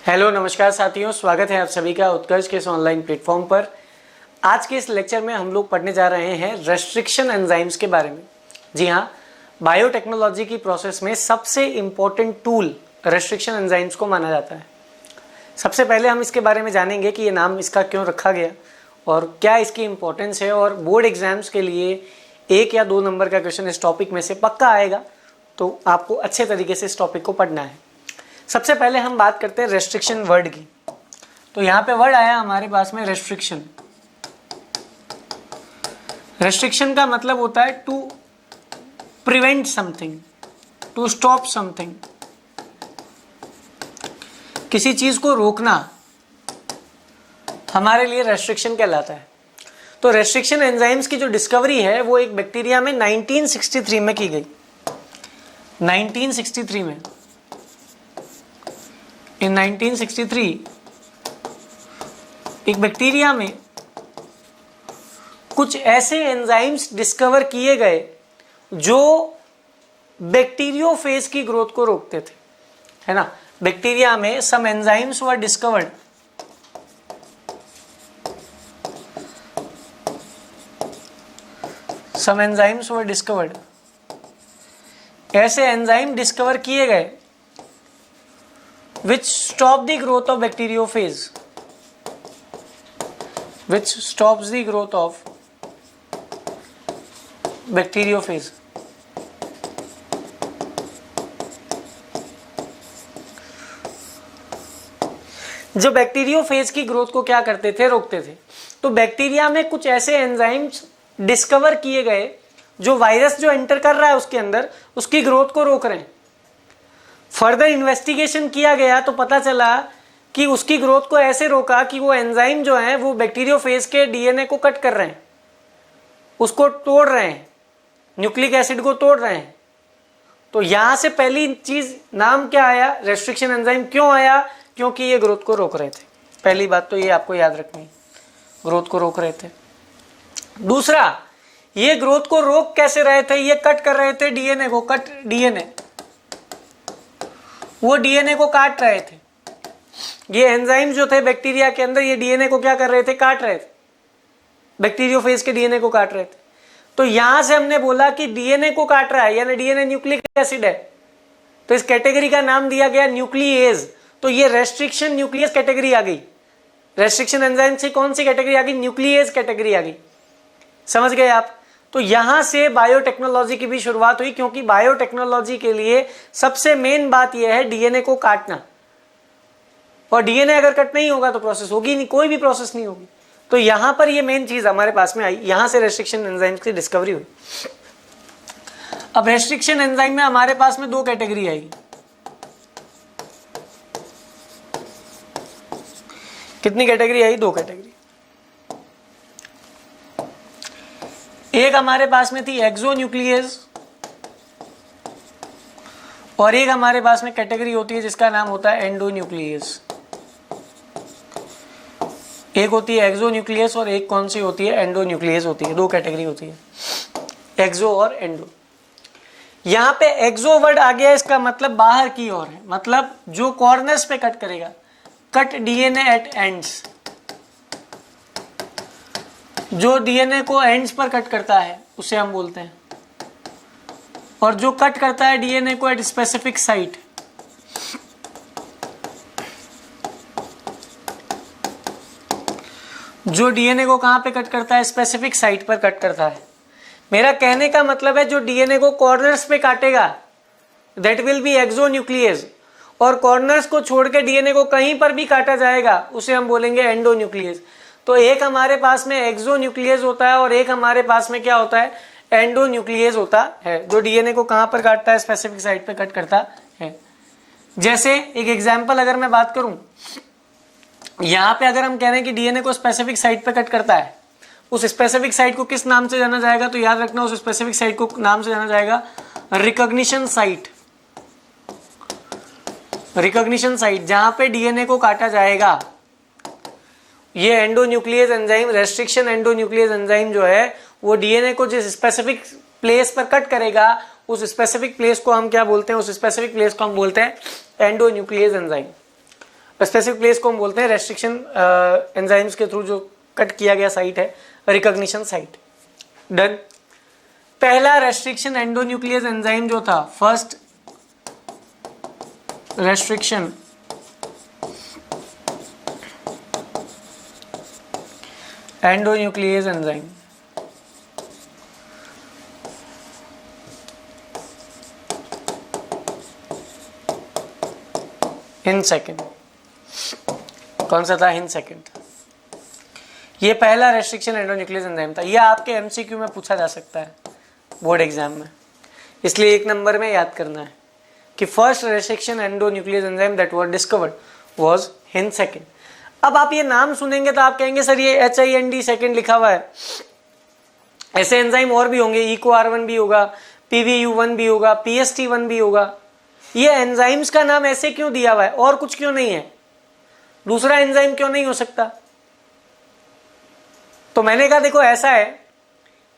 Hello नमस्कार साथियों, स्वागत है आप सभी का उत्कर्ष के इस ऑनलाइन प्लेटफॉर्म पर। आज के इस लेक्चर में हम लोग पढ़ने जा रहे हैं रेस्ट्रिक्शन एंजाइम्स के बारे में। जी हाँ, बायोटेक्नोलॉजी की प्रोसेस में सबसे इम्पोर्टेंट टूल रेस्ट्रिक्शन एंजाइम्स को माना जाता है। सबसे पहले हम इसके बारे में जानेंगे कि ये नाम इसका क्यों रखा गया और क्या इसकी इम्पोर्टेंस है, और बोर्ड एग्जाम्स के लिए 1 या 2 नंबर का क्वेश्चन इस टॉपिक में से पक्का आएगा, तो आपको अच्छे तरीके से इस टॉपिक को पढ़ना है। सबसे पहले हम बात करते हैं रेस्ट्रिक्शन वर्ड की। तो यहां पे वर्ड आया हमारे पास में रेस्ट्रिक्शन। रेस्ट्रिक्शन का मतलब होता है to prevent something, to stop something, किसी चीज को रोकना हमारे लिए रेस्ट्रिक्शन कहलाता है। तो रेस्ट्रिक्शन एंजाइम्स की जो डिस्कवरी है वो एक बैक्टीरिया में 1963 में की गई। 1963 में, इन 1963 एक बैक्टीरिया में कुछ ऐसे एंजाइम्स डिस्कवर किए गए जो बैक्टीरियोफेज की ग्रोथ को रोकते थे, है ना। बैक्टीरिया में some enzymes were discovered, some enzymes were discovered, ऐसे एंजाइम डिस्कवर किए गए which stop the growth of bacteriophage, which stops the growth of bacteriophage। जो बैक्टीरियोफेज की ग्रोथ को क्या करते थे, रोकते थे। तो बैक्टीरिया में कुछ ऐसे एंजाइम्स डिस्कवर किए गए जो वायरस जो एंटर कर रहा है उसके अंदर, उसकी ग्रोथ को रोक रहे हैं। फर्दर इन्वेस्टिगेशन किया गया तो पता चला कि उसकी ग्रोथ को ऐसे रोका कि वो एंजाइम जो है वो बैक्टीरियोफेज के डीएनए को कट कर रहे हैं, उसको तोड़ रहे हैं, न्यूक्लिक एसिड को तोड़ रहे हैं। तो यहां से पहली चीज नाम क्या आया, रेस्ट्रिक्शन एंजाइम क्यों आया? क्योंकि ये ग्रोथ को रोक रहे थे। पहली बात तो ये आपको याद रखनी, ग्रोथ को रोक रहे थे। दूसरा, ये ग्रोथ को रोक कैसे रहे थे? ये कट कर रहे थे डीएनए को, कट डीएनए, वो डीएनए को काट रहे थे। ये एंजाइम जो थे बैक्टीरिया के अंदर, ये डीएनए को क्या कर रहे थे? काट रहे थे, बैक्टीरियोफेज के डीएनए को काट रहे थे। तो यहां से हमने बोला कि डीएनए को काट रहा है, यानी डीएनए न्यूक्लिक एसिड है, तो इस कैटेगरी का नाम दिया गया न्यूक्लिएज। तो ये रेस्ट्रिक्शन न्यूक्लियस कैटेगरी आ गई। रेस्ट्रिक्शन एंजाइम से कौन सी कैटेगरी आ गई? न्यूक्लिएज कैटेगरी आ गई। समझ गए आप? तो यहां से बायोटेक्नोलॉजी की भी शुरुआत हुई, क्योंकि बायोटेक्नोलॉजी के लिए सबसे मेन बात यह है डीएनए को काटना। और डीएनए अगर कट नहीं होगा तो प्रोसेस होगी नहीं, कोई भी प्रोसेस नहीं होगी। तो यहां पर ये मेन चीज हमारे पास में आई, यहां से रेस्ट्रिक्शन एंजाइम्स की डिस्कवरी हुई। अब रेस्ट्रिक्शन एंजाइम में हमारे पास में 2 कैटेगरी आएगी। कितनी कैटेगरी आई? 2 कैटेगरी। एक हमारे पास में थी एक्सोन्यूक्लियस, और एक हमारे पास में कैटेगरी होती है जिसका नाम होता है एंडोन्यूक्लियस। एक होती है एक्सोन्यूक्लियस और एक कौन सी होती है? एंडोन्यूक्लियस होती है। 2 कैटेगरी होती है, एक्सो और एंडो। यहां पे एक्सो वर्ड आ गया, इसका मतलब बाहर की ओर है, मतलब जो कॉर्नर्स पे कट करेगा, कट डीएनए एट एंड्स, जो डीएनए को एंड्स पर कट करता है उसे हम बोलते हैं। और जो कट करता है डीएनए को एट स्पेसिफिक साइट, जो डीएनए को कहां पे कट करता है? स्पेसिफिक साइट पर कट करता है। मेरा कहने का मतलब है जो डीएनए को कॉर्नर्स पे काटेगा दैट विल बी एक्सोन्यूक्लियस, और कॉर्नर्स को छोड़ के डीएनए को कहीं पर भी काटा जाएगा उसे हम बोलेंगे एंडोन्यूक्लियस। तो एक हमारे पास में एक्सोन्यूक्लियस होता है और एक हमारे पास में क्या होता है? एंडोन्यूक्लियस होता है, जो डीएनए को कहां पर काटता है? स्पेसिफिक साइट पे कट करता है। जैसे एक एग्जांपल अगर मैं बात करूं, यहां पे अगर हम कह रहे हैं कि डीएनए को स्पेसिफिक साइट पे कट करता है, उस स्पेसिफिक साइट को किस नाम से जाना जाएगा? तो याद रखना, उस स्पेसिफिक साइट को नाम से जाना जाएगा रिकॉग्निशन साइट। रिकॉग्निशन साइट जहां पे डीएनए को काटा जाएगा। ये endonuclease enzyme, restriction endonuclease enzyme जो है वो डीएनए को जिस स्पेसिफिक प्लेस पर कट करेगा उस स्पेसिफिक प्लेस को हम क्या बोलते हैं? उस स्पेसिफिक प्लेस को हम बोलते हैं एंडोन्यूक्लियस एंजाइम। स्पेसिफिक प्लेस को हम बोलते हैं रेस्ट्रिक्शन एंजाइम्स के थ्रू जो कट किया गया साइट है, रिकॉग्निशन साइट। डन। पहला रेस्ट्रिक्शन एंडोन्यूक्लियस एंजाइम जो था, first restriction endonuclease enzyme, in second, कौन सा था? In second. ये पहला रेस्ट्रिक्शन एंडोन्यूक्लियस एंजाइम था। ये आपके एमसीक्यू में पूछा जा सकता है बोर्ड एग्जाम में, इसलिए 1 नंबर में याद करना है कि first restriction endonuclease enzyme that was discovered was हिन सेकेंड। अब आप ये नाम सुनेंगे तो आप कहेंगे सर ये HIND सेकेंड लिखा हुआ है, ऐसे एंजाइम और भी होंगे, EcoR1 भी होगा, PVU1 भी होगा, PST1 भी होगा। ये एंजाइम्स का नाम ऐसे क्यों दिया हुआ है और कुछ क्यों नहीं है? दूसरा एंजाइम क्यों नहीं हो सकता? तो मैंने कहा देखो ऐसा है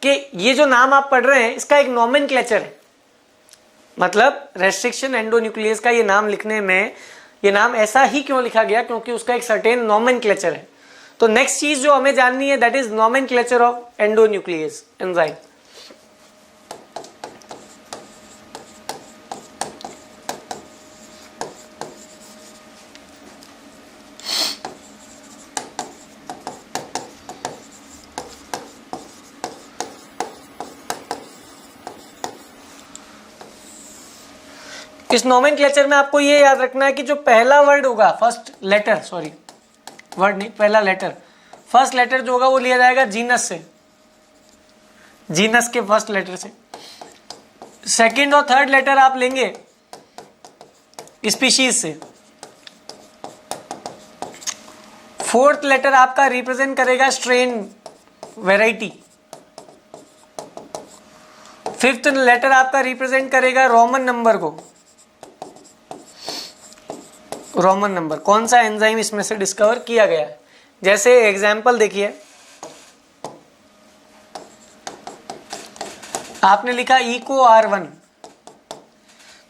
कि ये जो नाम आप पढ़ रहे हैं इसका एक नोमेनक्लेचर है, मतलब रेस्ट्रिक्शन एंडोन्यूक्लियस का ये नाम लिखने में ये नाम ऐसा ही क्यों लिखा गया, क्योंकि उसका एक सर्टेन नोमेनक्लेचर है। तो नेक्स्ट चीज जो हमें जाननी है that is nomenclature of endonuclease enzyme. इस नोमेनक्लेचर में आपको ये याद रखना है कि जो पहला वर्ड होगा, फर्स्ट लेटर, सॉरी वर्ड नहीं, पहला लेटर, फर्स्ट लेटर जो होगा वो लिया जाएगा जीनस से, जीनस के फर्स्ट लेटर से। सेकंड और थर्ड लेटर आप लेंगे स्पीशीज से। फोर्थ लेटर आपका रिप्रेजेंट करेगा स्ट्रेन, वैरायटी। फिफ्थ लेटर आपका रिप्रेजेंट करेगा रोमन नंबर को, रोमन नंबर, कौन सा एंजाइम इसमें से डिस्कवर किया गया है। जैसे एग्जाम्पल देखिए, आपने लिखा EcoR1,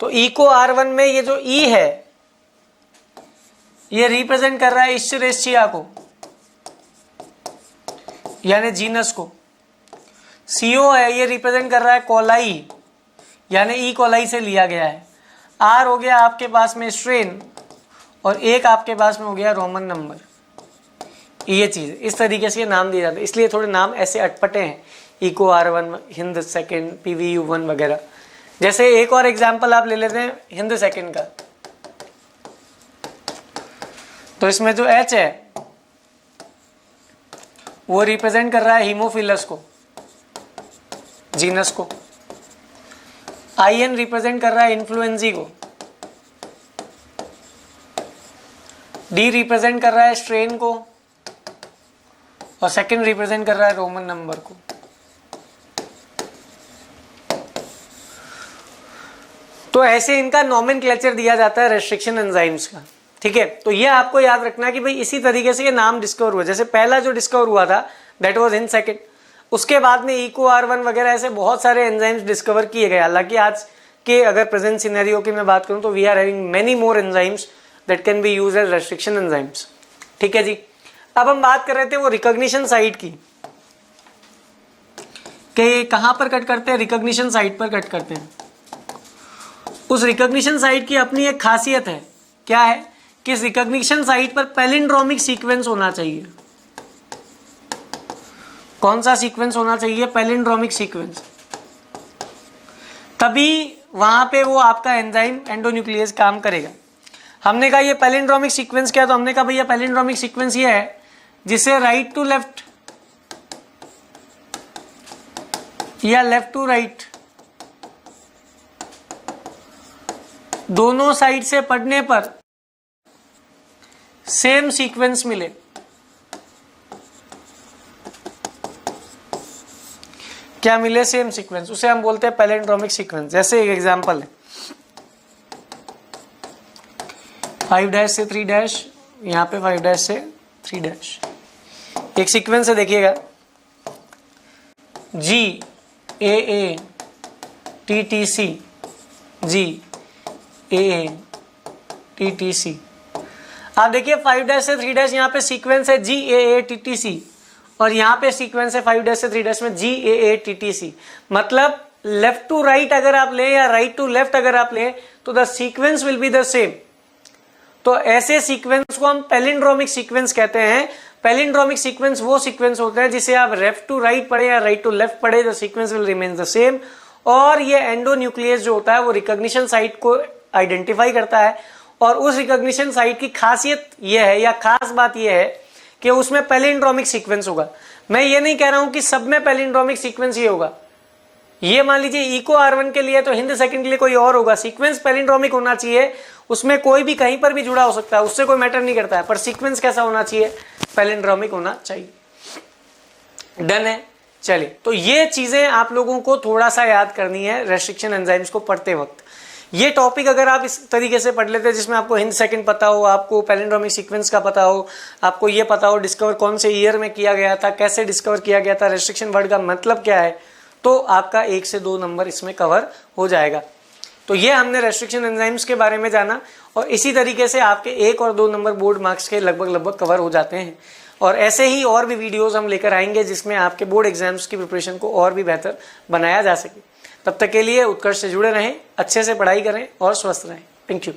तो EcoR1 में ये जो E है ये रिप्रेजेंट कर रहा है इश्चरेस्चिया को, यानी जीनस को। CO है ये रिप्रेजेंट कर रहा है कोलाई, यानी E. कोलाई से लिया गया है। R हो गया आपके पास में स्ट्रेन, और एक आपके पास में हो गया रोमन नंबर। ये चीज इस तरीके से नाम दिए जाते हैं, इसलिए थोड़े नाम ऐसे अटपटे हैं, EcoR1, हिंद सेकेंड, PVU1 वगैरह। जैसे एक और एग्जांपल आप ले लेते हैं हिंद सेकेंड का, तो इसमें जो H है वो रिप्रेजेंट कर रहा है हीमोफिलस को, जीनस को। IN रिप्रेजेंट कर रहा है इन्फ्लुएंजी को। D रिप्रेजेंट कर रहा है स्ट्रेन को, और सेकंड रिप्रेजेंट कर रहा है रोमन नंबर को। तो ऐसे इनका नोमेनक्लेचर दिया जाता है रेस्ट्रिक्शन एंजाइम्स का, ठीक है। तो ये आपको याद रखना है कि भाई इसी तरीके से ये नाम डिस्कवर हुआ। जैसे पहला जो डिस्कवर हुआ था दैट वाज इन सेकंड, उसके बाद में EcoR1 वगैरह ऐसे बहुत सारे एंजाइम्स डिस्कवर किए गए। हालांकि आज के अगर प्रेजेंट सिनेरियो की मैं बात करूं तो we are having many more enzymes that can be used as restriction enzymes, ठीक है जी। अब हम बात कर रहे थे वो रिकॉग्निशन साइट की, कि कहां पर कट करते हैं, रिकॉग्निशन साइट पर कट करते हैं। उस रिकॉग्निशन साइट की अपनी एक खासियत है, क्या है कि इस रिकॉग्निशन साइट पर पैलिंड्रोमिक सीक्वेंस होना चाहिए। कौन सा सीक्वेंस होना चाहिए? Palindromic sequence. तभी वहां पे वो आपका एंजाइम एंडोन्यूक्लियस काम करेगा। हमने कहा ये पैलिंड्रोमिक सीक्वेंस क्या है, तो हमने कहा भैया पैलिंड्रोमिक सीक्वेंस ये है जिसे राइट टू लेफ्ट या लेफ्ट टू राइट दोनों साइड से पढ़ने पर सेम सीक्वेंस मिले। क्या मिले? सेम सीक्वेंस, उसे हम बोलते हैं पैलिंड्रोमिक सीक्वेंस। जैसे एक एग्जांपल है 5' से 3', यहां पे 5' से 3'। एक सीक्वेंस है, देखिएगा GAA TTC, GAA TTC। आप देखिए 5' से 3' यहाँ पे सीक्वेंस है GAATTC और यहाँ पे सीक्वेंस है 5' से 3' में GAATTC। मतलब लेफ्ट टू राइट अगर आप लें या राइट टू लेफ्ट अगर आप लें तो the sequence will be the same. तो ऐसे सीक्वेंस को हम पैलिंड्रोमिक सीक्वेंस कहते हैं। पैलिंड्रोमिक सीक्वेंस वो सीक्वेंस होता है जिसे आप लेफ्ट टू राइट पढ़े या राइट टू लेफ्ट पढ़े, the sequence will remain the same. और ये एंडोन्यूक्लियस जो होता है वो रिकॉग्निशन साइट को आइडेंटिफाई करता है और उस रिकॉग्निशन साइट की खासियत ये है या खास बात ये है कि उसमें पैलिंड्रोमिक सीक्वेंस होगा। मैं ये नहीं कह रहा हूं कि सब में पैलिंड्रोमिक सीक्वेंस ही होगा। ये मान लीजिए इको R1 के लिए तो हिंद सेकंड के लिए कोई और होगा। सीक्वेंस पैलिंड्रोमिक होना चाहिए, उसमें कोई भी कहीं पर भी जुड़ा हो सकता है, उससे कोई मैटर नहीं करता है, पर सीक्वेंस कैसा होना चाहिए, पैलिंड्रोमिक होना चाहिए। डन है। चलिए, तो ये चीजें आप लोगों को थोड़ा सा याद करनी है रेस्ट्रिक्शन एंजाइम्स को पढ़ते वक्त। ये टॉपिक अगर आप इस तरीके से पढ़ लेते हैं जिसमें आपको हिंद सेकंड पता हो, आपको पैलिंड्रोमिक सीक्वेंस का पता हो, आपको ये पता हो डिस्कवर कौन से ईयर में किया गया था, कैसे डिस्कवर किया गया था, रेस्ट्रिक्शन वर्ड का मतलब क्या है, तो आपका 1 से 2 नंबर इसमें कवर हो जाएगा। तो ये हमने रेस्ट्रिक्शन एंजाइम्स के बारे में जाना और इसी तरीके से आपके 1 और 2 नंबर बोर्ड मार्क्स के लगभग कवर हो जाते हैं। और ऐसे ही और भी वीडियोस हम लेकर आएंगे जिसमें आपके बोर्ड एग्जाम्स की प्रिपरेशन को और भी बेहतर बनाया जा सके। तब तक के लिए उत्कर्ष से जुड़े रहें, अच्छे से पढ़ाई करें और स्वस्थ रहें। Thank you.